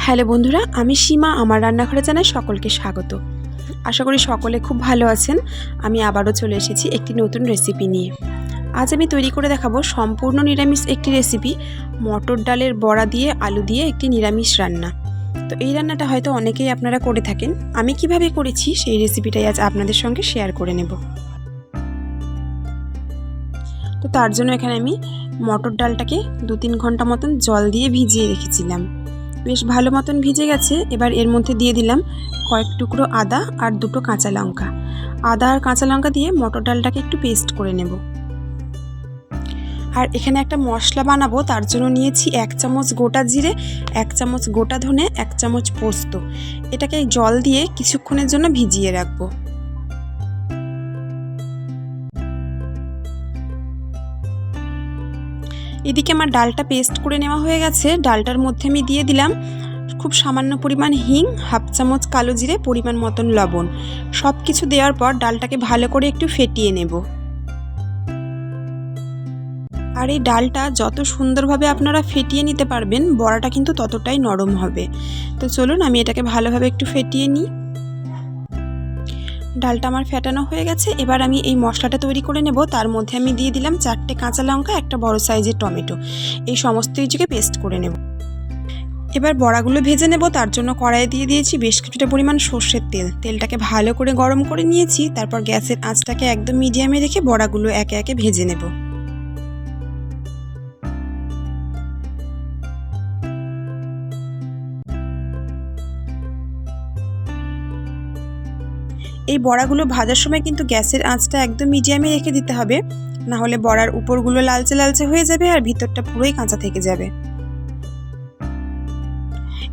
Hello বন্ধুরা, আমি সীমা। আমার রান্নাঘরে জানাই সকলকে স্বাগত। আশা করি সকলে খুব ভালো আছেন। আমি আবারও চলে এসেছি একটি নতুন রেসিপি নিয়ে। আজ আমি তৈরি করে দেখাবো সম্পূর্ণ নিরামিষ একটি রেসিপি, মটর ডালের বড়া দিয়ে আলু দিয়ে একটি নিরামিষ রান্না। তো এই রান্নাটা হয়তো অনেকেই আপনারা করে থাকেন। আমি কিভাবে করেছি সেই রেসিপিটাই আজ আপনাদের সঙ্গে শেয়ার করে নেব। তো তার জন্য এখানে আমি মটর ডালটাকে 2-3 ঘন্টা মতন জল দিয়ে ভিজিয়ে রেখেছিলাম। বেশ ভালো মতন ভিজে গেছে। এবার এর মধ্যে দিয়ে দিলাম কয়েক টুকরো আদা আর 2টো কাঁচা লঙ্কা। আদা আর কাঁচা লঙ্কা দিয়ে মটর ডালটাকে একটু পেস্ট করে নেব। আর এখানে একটা মশলা বানাবো, তার জন্য নিয়েছি 1 চামচ গোটা জিরে, 1 চামচ গোটা ধনে, 1 চামচ পোস্ত। এটাকে জল দিয়ে কিছুক্ষণের জন্য ভিজিয়ে রাখবো। এদিকে আমার ডালটা পেস্ট করে নেওয়া হয়ে গেছে। ডালটার মধ্যে আমি দিয়ে দিলাম খুব সামান্য পরিমাণ হিং, 1/2 চামচ কালো জিরে, পরিমাণ মতন লবণ। সব কিছু দেওয়ার পর ডালটাকে ভালো করে একটু ফেটিয়ে নেব। আর এই ডালটা যত সুন্দরভাবে আপনারা ফেটিয়ে নিতে পারবেন, বড়াটা কিন্তু ততটাই নরম হবে। তো চলুন আমি এটাকে ভালোভাবে একটু ফেটিয়ে নিই। ডালটা আমার ফেটানো হয়ে গেছে। এবার আমি এই মশলাটা তৈরি করে নেব। তার মধ্যে আমি দিয়ে দিলাম 4টে কাঁচা লঙ্কা, একটা বড় সাইজের টমেটো। এই সমস্ত কিছুকে পেস্ট করে নেব। এবার বড়াগুলো ভেজে নেব। তার জন্য কড়াইয়ে দিয়ে দিয়েছি বেশ কিছুটা পরিমাণ সর্ষের তেল। তেলটাকে ভালো করে গরম করে নিয়েছি। তারপর গ্যাসের আঁচটাকে একদম মিডিয়ামে রেখে বড়াগুলো একে একে ভেজে নেব। এই বড়াগুলো ভাজার সময় কিন্তু গ্যাসের আঁচটা একদম মিডিয়ামে রেখে দিতে হবে, না হলে বড়ার উপরগুলো লালচে লালচে হয়ে যাবে আর ভিতরটা পুরোই কাঁচা থেকে যাবে।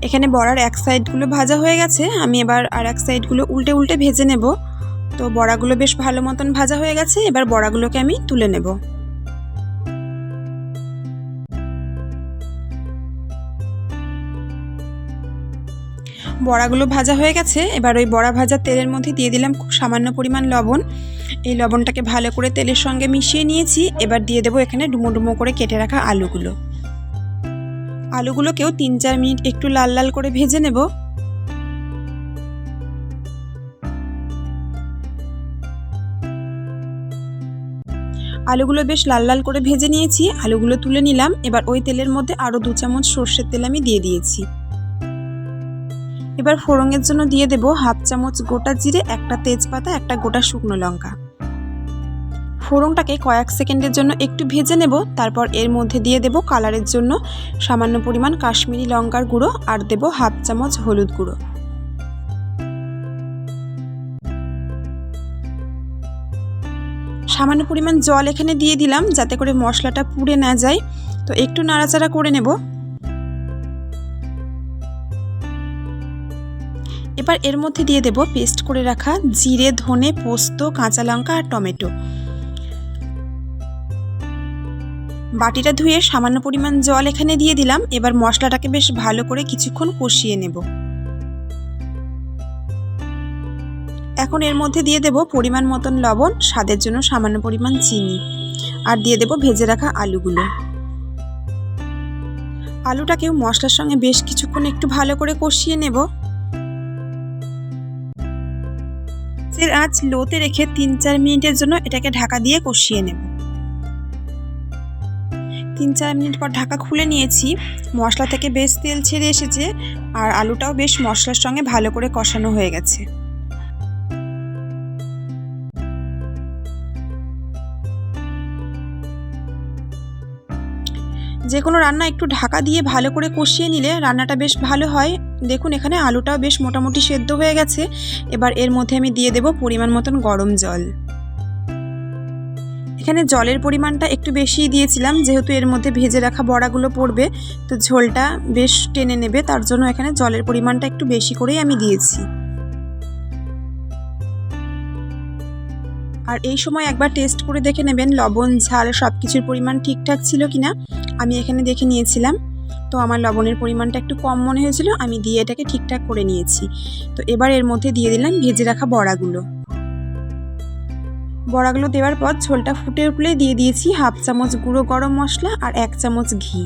এখানে বড়ার এক সাইডগুলো ভাজা হয়ে গেছে। আমি এবার আর এক সাইডগুলো উল্টে উল্টে ভেজে নেব। তো বড়াগুলো বেশ ভালো মতন ভাজা হয়ে গেছে। এবার বড়াগুলোকে আমি তুলে নেব। বড়াগুলো ভাজা হয়ে গেছে। এবার ওই বড়া ভাজা তেলের মধ্যে দিয়ে দিলাম খুব সামান্য পরিমাণ লবণ। এই লবণটাকে ভালো করে তেলের সঙ্গে মিশিয়ে নিয়েছি। এবার দিয়ে দেবো এখানে ডুমো ডুমো করে কেটে রাখা আলুগুলো। আলুগুলোকেও 3-4 মিনিট একটু লাল লাল করে ভেজে নেব। আলুগুলো বেশ লাল লাল করে ভেজে নিয়েছি। আলুগুলো তুলে নিলাম। এবার ওই তেলের মধ্যে আরও 2 চামচ সর্ষের তেল আমি দিয়ে দিয়েছি। এবার ফোড়নের জন্য দিয়ে দেব 1/2 চামচ গোটা জিরে, একটা তেজপাতা, একটা গোটা শুকনো লঙ্কা। ফোড়নটাকে কয়েক সেকেন্ডের জন্য একটু ভেজে নেব। তারপর এর মধ্যে দিয়ে দেব কালারের জন্য সামান্য পরিমাণ কাশ্মীরি লঙ্কার গুঁড়ো আর দেব 1/2 চামচ হলুদ গুঁড়ো। সামান্য পরিমাণ জল এখানে দিয়ে দিলাম যাতে করে মশলাটা পুড়ে না যায়। তো একটু নাড়াচাড়া করে নেব। এবার এর মধ্যে দিয়ে দেব পেস্ট করে রাখা জিরে, ধনে, পোস্ত, কাঁচা লঙ্কা আর টমেটো। বাটিটা ধুয়ে সামান্য পরিমাণ জল এখানে দিয়ে দিলাম। এবার মশলাটাকে বেশ ভালো করে কিছুক্ষণ কষিয়ে নেব। এখন এর মধ্যে দিয়ে দেব পরিমাণ মতন লবণ, স্বাদের জন্য সামান্য পরিমাণ চিনি, আর দিয়ে দেব ভেজে রাখা আলুগুলো। আলুটাকেও মশলার সঙ্গে বেশ কিছুক্ষণ একটু ভালো করে কষিয়ে নেব। এর আঁচ লোতে রেখে 3-4 মিনিটের জন্য এটাকে ঢাকা দিয়ে কষিয়ে নেব। 3-4 মিনিট পর ঢাকা খুলে নিয়েছি। মশলা থেকে বেশ তেল ছেড়ে এসেছে আর আলুটাও বেশ মশলার সঙ্গে ভালো করে কষানো হয়ে গেছে। যে কোনো রান্না একটু ঢাকা দিয়ে ভালো করে কষিয়ে নিলে রান্নাটা বেশ ভালো হয়। দেখুন এখানে আলুটাও বেশ মোটামুটি সেদ্ধ হয়ে গেছে। এবার এর মধ্যে আমি দিয়ে দেব পরিমাণ মতন গরম জল। এখানে জলের পরিমাণটা একটু বেশিই দিয়েছিলাম, যেহেতু এর মধ্যে ভেজে রাখা বড়াগুলো পড়বে, তো ঝোলটা বেশ টেনে নেবে। তার জন্য এখানে জলের পরিমাণটা একটু বেশি করেই আমি দিয়েছি। আর এই সময় একবার টেস্ট করে দেখে নেবেন লবণ, ঝাল সব কিছুর পরিমাণ ঠিকঠাক ছিল কিনা। আমি এখানে দেখে নিয়েছিলাম। তো আমার লবণের পরিমাণটা একটু কম মনে হয়েছিল, আমি দিয়ে এটাকে ঠিকঠাক করে নিয়েছি। তো এবার এর মধ্যে দিয়ে দিলাম ভেজে রাখা বড়াগুলো। বড়াগুলো দেওয়ার পর ঝোলটা ফুটে উঠলে দিয়ে দিয়েছি 1/2 চামচ গুঁড়ো গরম মশলা আর 1 চামচ ঘি।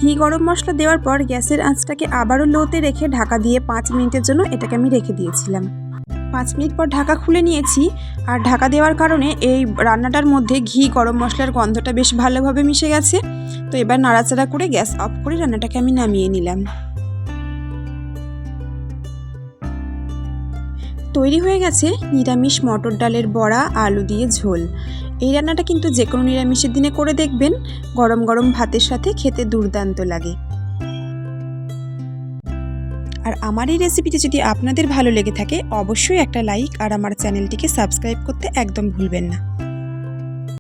ঘি গরম মশলা দেওয়ার পর গ্যাসের আঁচটাকে আবারও লোতে রেখে ঢাকা দিয়ে 5 মিনিটের জন্য এটাকে আমি রেখে দিয়েছিলাম। 5 মিনিট পর ঢাকা খুলে নিয়েছি। আর ঢাকা দেওয়ার কারণে এই রান্নাটার মধ্যে ঘি গরম মশলার গন্ধটা বেশ ভালোভাবে মিশে গেছে। তো এবার নাড়াচাড়া করে গ্যাস অফ করে রান্নাটাকে আমি নামিয়ে নিলাম। তৈরি হয়ে গেছে নিরামিষ মটর ডালের বড়া আলু দিয়ে ঝোল। এই রান্নাটা কিন্তু যে কোনো নিরামিষের দিনে করে দেখবেন, গরম গরম ভাতের সাথে খেতে দুর্দান্ত লাগে। আর আমার এই রেসিপিটি যদি আপনাদের ভালো লেগে থাকে অবশ্যই একটা লাইক আর আমার চ্যানেলটিকে সাবস্ক্রাইব করতে একদম ভুলবেন না।